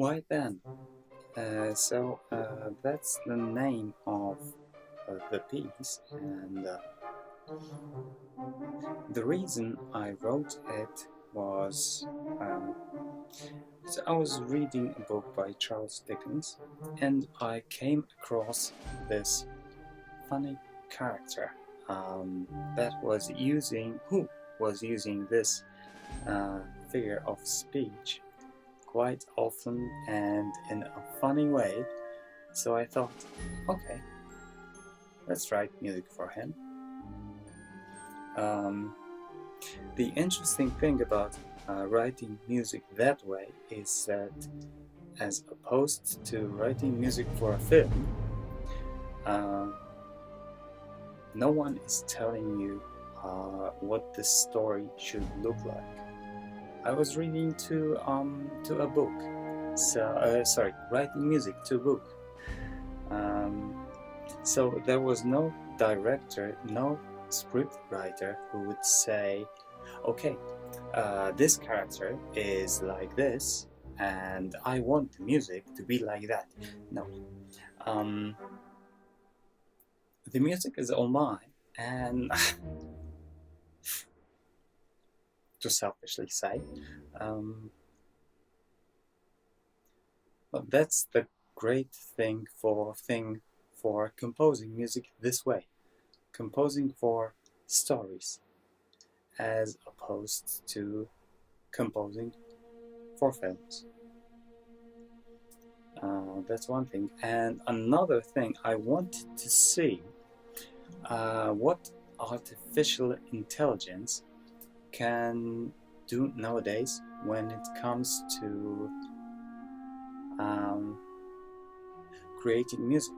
Why then? That's the name of the piece, and the reason I wrote it was I was reading a book by Charles Dickens, and I came across this funny character that was using this figure of speech quite often and in a funny way. So I thought, okay, let's write music for him. The interesting thing about writing music that way is that, as opposed to writing music for a film, no one is telling you what the story should look like. I was reading to a book, writing music to a book. So there was no director, no script writer who would say, okay, this character is like this, and I want the music to be like that. No. The music is all mine, and to selfishly say, but that's the great thing for composing music this way, composing for stories, as opposed to composing for films. That's one thing. And another thing, I wanted to see what artificial intelligence can do nowadays when it comes to creating music.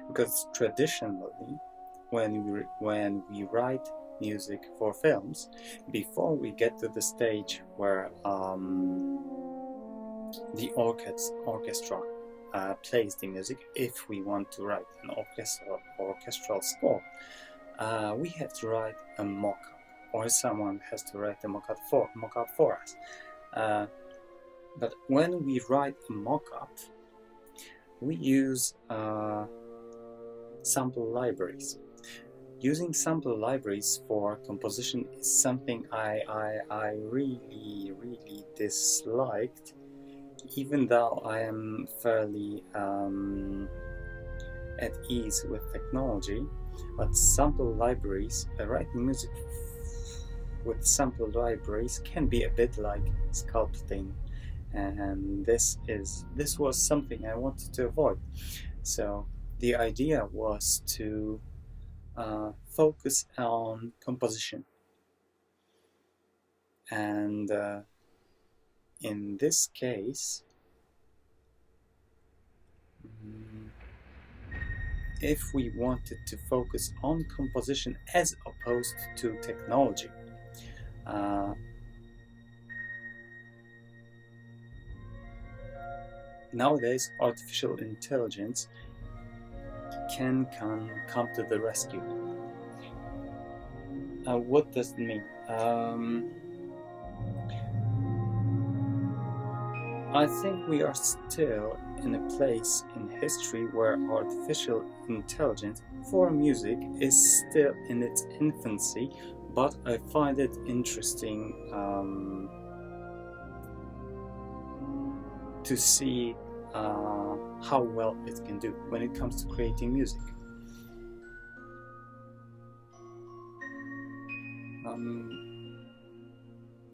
Because traditionally, when we write music for films, before we get to the stage where the orchestra plays the music, if we want to write an orchestral score, we have to write a mock-up, or someone has to write a mock-up for us. But when we write a mock-up, we use sample libraries. Using sample libraries for composition is something I really disliked, even though I am fairly at ease with technology. But sample libraries, writing music with sample libraries can be a bit like sculpting, and this was something I wanted to avoid. So the idea was to focus on composition, and in this case, if we wanted to focus on composition as opposed to technology, nowadays artificial intelligence can come to the rescue. What does it mean? I think we are still in a place in history where artificial intelligence for music is still in its infancy, but I find it interesting to see how well it can do when it comes to creating music.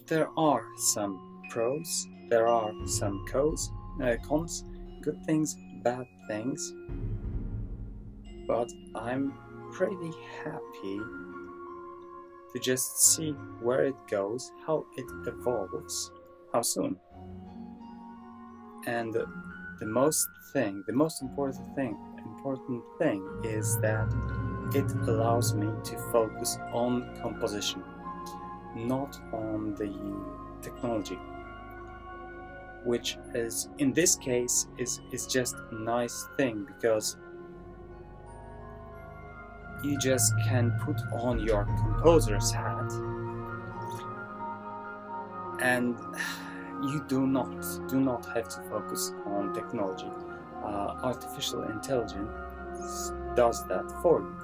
There are some pros, there are some cons, good things, bad things, but I'm pretty happy to just see where it goes, how it evolves, how soon. And the most important thing is that it allows me to focus on composition, not on the technology, which is in this case is just a nice thing, because you just can put on your composer's hat and you do not have to focus on technology. Artificial intelligence does that for you.